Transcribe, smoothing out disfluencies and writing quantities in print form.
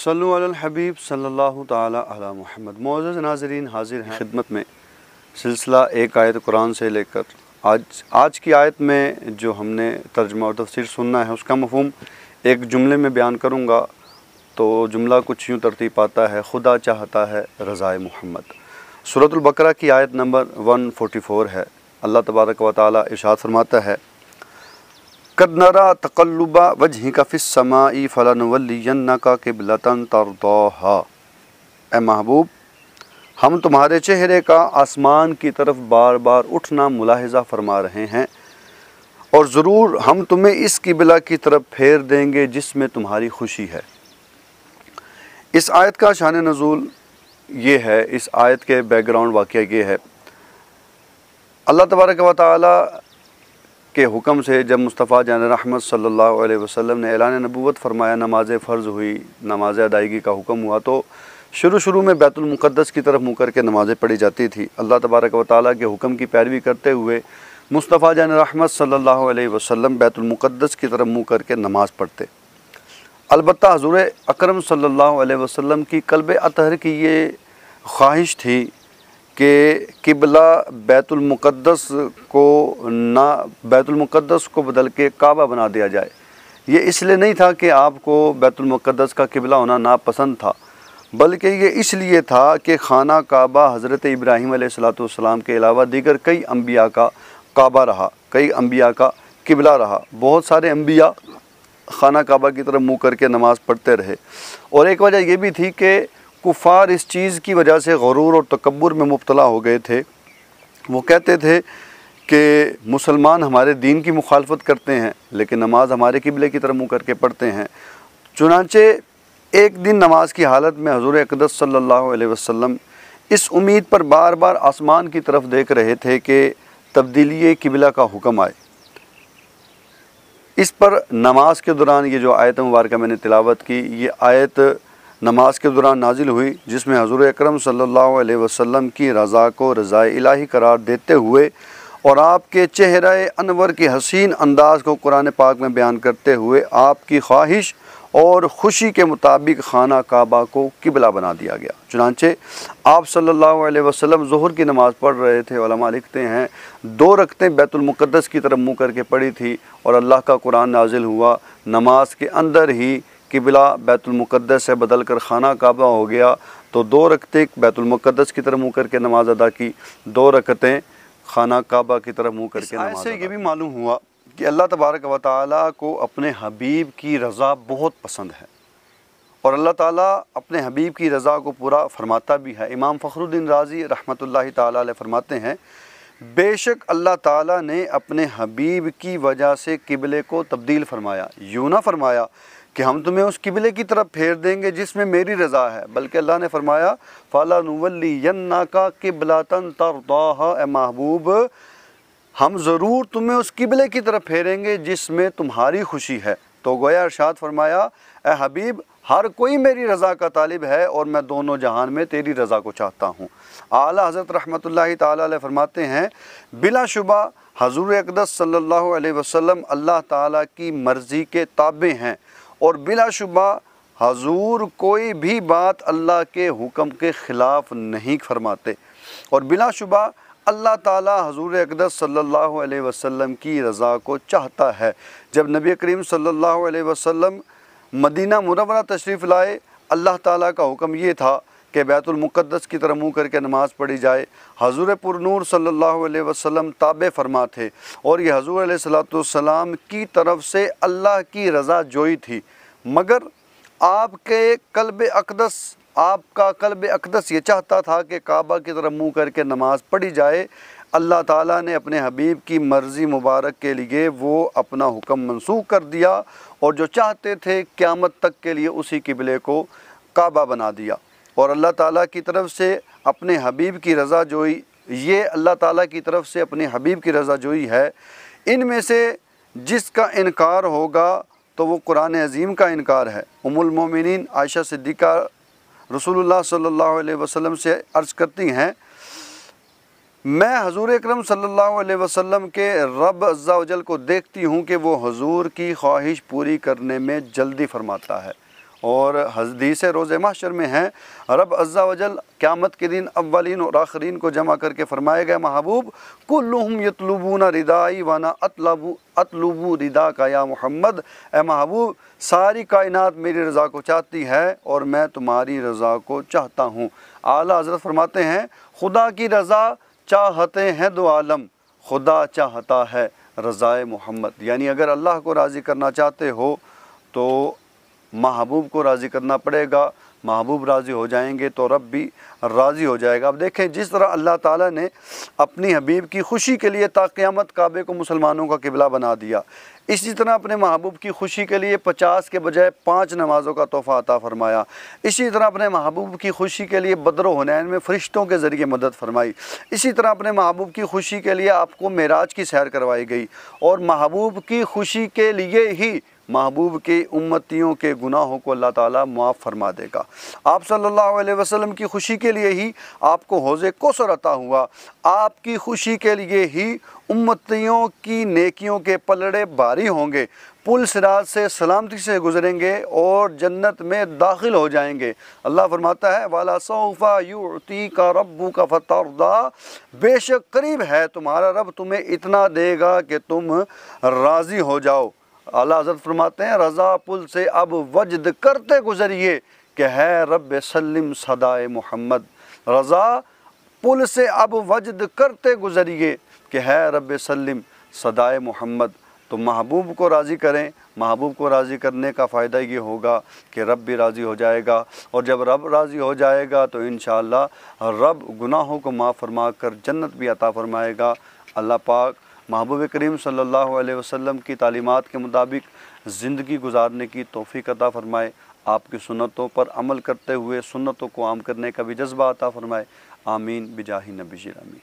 सल्लु अलल हबीब सल्लल्लाहु ताला अला मुहम्मद। मोअज़्ज़ज़ नाज़रीन, हाजिर हैं खिदमत में सिलसिला एक आयत कुरान से लेकर आज की आयत में जो हमने तर्जुमा और तफसीर सुनना है उसका मफ़हूम एक जुमले में बयान करूँगा। तो जुमला कुछ यूँ तरतीब पाता है, खुदा चाहता है रज़ाए मुहम्मद। सूरतुल बकरा की आयत नंबर 144 है। अल्लाह तबारक व तआला इरशाद फरमाता है, कद नरा तक़ल्लुबा वजहिका फ़िस समाई फ़लनुवल्लियन्नका क़िबलतन तर्दौहा। ए महबूब, हम तुम्हारे चेहरे का आसमान की तरफ बार बार उठना मुलाहिज़ा फरमा रहे हैं और ज़रूर हम तुम्हें इस क़िबला की तरफ फेर देंगे जिसमें तुम्हारी खुशी है। इस आयत का शान नज़ूल ये है, इस आयत के बैकग्राउंड वाक़या ये है, अल्लाह तबारक व तआला के हुक्म से जब मुस्तफ़ा जान रहमत सल्लल्लाहु अलैहि वसल्लम ने ऐलान नबूवत फरमाया, नमाज़ फ़र्ज़ हुई, नमाज अदायगी का हुक्म हुआ, तो शुरू में बैतुल मुक़द्दस की तरफ मुँह करके नमाज़ें पढ़ी जाती थी। अल्लाह तबारक व तआला के हुक्म की पैरवी करते हुए मुस्तफ़ा जान रहमत सल्लल्लाहु अलैहि वसल्लम बैतुल मुक़द्दस की तरफ मुँह करके नमाज़ पढ़ते। अलबत्ता हुज़ूर अकरम सल्लल्लाहु अलैहि वसल्लम की क़ल्ब अतहर की ये ख्वाहिश थी कि क़िबला बैतुल मुक़द्दस को बदल के काबा बना दिया जाए। ये इसलिए नहीं था कि आपको बैतुल मुक़द्दस का क़िबला होना नापसंद था, बल्कि ये इसलिए था कि खाना काबा हज़रत इब्राहीम अलैहिस्सलातु वस्सलाम के अलावा दीगर कई अम्बिया का काबा रहा, कई अम्बिया का क़िबला रहा। बहुत सारे अम्बिया खाना काबा की तरफ मुँह करके नमाज़ पढ़ते रहे। और एक वजह यह भी थी कि कुफ़ार इस चीज़ की वजह से गुरूर और तकब्बुर में मुब्तला हो गए थे। वो कहते थे कि मुसलमान हमारे दीन की मुखालफत करते हैं लेकिन नमाज हमारे क़िबले की तरफ मुँह करके पढ़ते हैं। चुनांचे एक दिन नमाज की हालत में हुज़ूर अक़दस सल्लल्लाहु अलैहि वसल्लम इस उम्मीद पर बार बार आसमान की तरफ देख रहे थे कि तब्दीली क़िबला का हुक्म आए। इस पर नमाज के दौरान ये जो आयत मुबारक मैंने तिलावत की, ये आयत नमाज के दौरान नाजिल हुई, जिसमें हुज़ूर अकरम सल्लल्लाहु अलैहि वसल्लम की रज़ा को रज़ाए इलाही करार देते हुए और आपके चेहरे अनवर के हसीन अंदाज़ को कुरान पाक में बयान करते हुए आपकी ख्वाहिश और ख़ुशी के मुताबिक खाना काबा को क़िबला बना दिया गया। चुनांचे आप सल्लल्लाहु अलैहि वसल्लम ज़ुहर की नमाज़ पढ़ रहे थे। उलमा लिखते हैं 2 रकतें बैतुल मुक़द्दस की तरफ मुँह करके पढ़ी थी और अल्लाह का कुरान नाजिल हुआ। नमाज के अंदर ही क़िबला बैतुल मुक़द्दस से बदल कर खाना काबा हो गया, तो 2 रकतें बैतुल मुक़द्दस की तरफ मुँह करके नमाज अदा की, 2 रकतें खाना काबा की तरफ मुँह करके नमाज अदा की। इससे ये भी मालूम हुआ कि अल्लाह तबारक व तआला को अपने हबीब की रज़ा बहुत पसंद है और अल्लाह ताला अपने हबीब की रज़ा को पूरा फरमाता भी है। इमाम फ़खरुद्दीन राज़ी रहमतुल्लाहि ताला अलैह फरमाते हैं, बेशक अल्लाह ताला ने अपने हबीब की वजह से क़िबले को तब्दील फरमाया। यूँ ना फरमाया कि हम तुम्हें उस क़िबले की तरफ फेर देंगे जिसमें मेरी रज़ा है, बल्कि अल्लाह ने फरमाया फ़लनुवल्लियन्नका क़िबलतन तर्दौहा। ए महबूब, हम ज़रूर तुम्हें उस क़िबले की तरफ फेरेंगे जिसमें तुम्हारी खुशी है। तो गोया इरशाद फरमाया, ए हबीब, हर कोई मेरी रज़ा का तालिब है और मैं दोनों जहान में तेरी रज़ा को चाहता हूँ। आला हज़रत रहमतुल्लाहि ताला अलैह फरमाते हैं, बिलाशुबा हुज़ूर अक़दस सल्लल्लाहु अलैहि वसल्लम अल्लाह ताला की मर्ज़ी के ताबे हैं और बिलाशुबा हुज़ूर कोई भी बात अल्लाह के हुक्म के ख़िलाफ़ नहीं फरमाते और बिलाशुबा अल्लाह ताला हुज़ूर अक़दस सल्लल्लाहु अलैहि वसल्लम की रज़ा को चाहता है। जब नबी करीम सल्लल्लाहु अलैहि वसल्लम मदीना मुनव्वरा तशरीफ़ लाए, अल्लाह ताला का हुक्म ये था कि बैतुल मुक़द्दस की तरफ मुँह करके नमाज़ पढ़ी जाए। हुज़ूर पुरनूर सल्लल्लाहु अलैहि वसल्लम ताबे फरमा थे और ये हुज़ूर अलैहिस्सलातु वस्सलाम की तरफ से अल्लाह की रज़ा जोई थी, मगर आपका क़ल्ब अक़दस ये चाहता था कि काबा की तरफ मुँह करके नमाज़ पढ़ी जाए। अल्लाह ताला ने अपने हबीब की मर्ज़ी मुबारक के लिए वो अपना हुक्म मनसूख कर दिया और जो चाहते थे क़यामत तक के लिए उसी क़िबले को काबा बना दिया। और अल्लाह ताला की तरफ से अपने हबीब की रज़ा जोई, ये अल्लाह ताला की तरफ से अपने हबीब की रज़ा जोई है। इनमें से जिसका इनकार होगा तो वो कुरान अज़ीम का इनकार है। उम्मुल मोमिनीन आयशा सिद्दीक़ा रसूलुल्लाह सल्लल्लाहु अलैहि वसल्लम से अर्ज़ करती हैं, मैं हुज़ूर अकरम सल्लल्लाहु अलैहि वसल्लम के रब अज़्ज़ा वजल को देखती हूँ कि वो हुज़ूर की ख्वाहिश पूरी करने में जल्दी फरमाता है और हदीस रोज़े महशर में है, रब अज़्ज़ा वजल क़यामत के दिन अव्वलीन और आखिरीन को जमा करके फरमाएगा, महबूब कुल्लुहुम यतलुबूना रिदाई वाना अतलुबू रिदा का या मोहम्मद। ए महबूब, सारी कायनात मेरी रज़ा को चाहती है और मैं तुम्हारी रज़ा को चाहता हूँ। आला हज़रत फरमाते हैं, खुदा की रज़ा चाहते हैं दो आलम, खुदा चाहता है रज़ाए मोहम्मद। यानी अगर अल्लाह को राज़ी करना चाहते हो तो महबूब को राज़ी करना पड़ेगा। महबूब राज़ी हो जाएंगे तो रब भी राज़ी हो जाएगा। अब देखें, जिस तरह अल्लाह ताला ने अपनी हबीब की खुशी के लिए ता क़यामत काबे को मुसलमानों का किबला बना दिया, इसी तरह अपने महबूब की खुशी के लिए 50 के बजाय 5 नमाज़ों का तोहफ़ा अता फ़रमाया। इसी तरह अपने महबूब की खुशी के लिए बद्र व हुनैन में फ़रिश्तों के ज़रिए मदद फरमाई। इसी तरह अपने महबूब की खुशी के लिए आपको मेराज की सैर करवाई गई और महबूब की खुशी के लिए ही महबूब के उम्मतियों के गुनाहों को अल्लाह ताला मुआफ़ फरमा देगा। आप सल्लल्लाहु अलैहि वसल्लम की खुशी के लिए ही आपको हौज़े कौसर अता हुआ। आपकी खुशी के लिए ही उम्मतियों की नेकियों के पलड़े भारी होंगे, पुल सिरात से सलामती से गुजरेंगे और जन्नत में दाखिल हो जाएंगे। अल्लाह फरमाता है, वाला सौफा युतीका रब्बुका फतरदा, बेशक करीब है तुम्हारा रब तुम्हें इतना देगा कि तुम राज़ी हो जाओ। आला हज़रत फरमाते हैं, रज़ा पुल से अब वजद करते गुजरिए कि है रब सल्लिम सदाए मोहम्मद। रज़ा पुल से अब वजद करते गुजरिए कि है रब सल्लिम सदाए मोहम्मद। तो महबूब को राज़ी करें। महबूब को राज़ी करने का फ़ायदा ये होगा कि रब भी राज़ी हो जाएगा, और जब रब राज़ी हो जाएगा तो इंशाअल्लाह रब गुनाहों को माफ़ फरमा कर जन्नत भी अता फ़रमाएगा। अल्लाह पाक महबूब करीम सल्लल्लाहु अलैहि वसल्लम की तालीमात के मुताबिक ज़िंदगी गुजारने की तौफ़ीक़ अता फ़रमाए। आपकी सुन्नतों पर अमल करते हुए सुन्नतों को आम करने का भी जज्बा अता फ़रमाए। आमीन बिजाही नबी आमीन।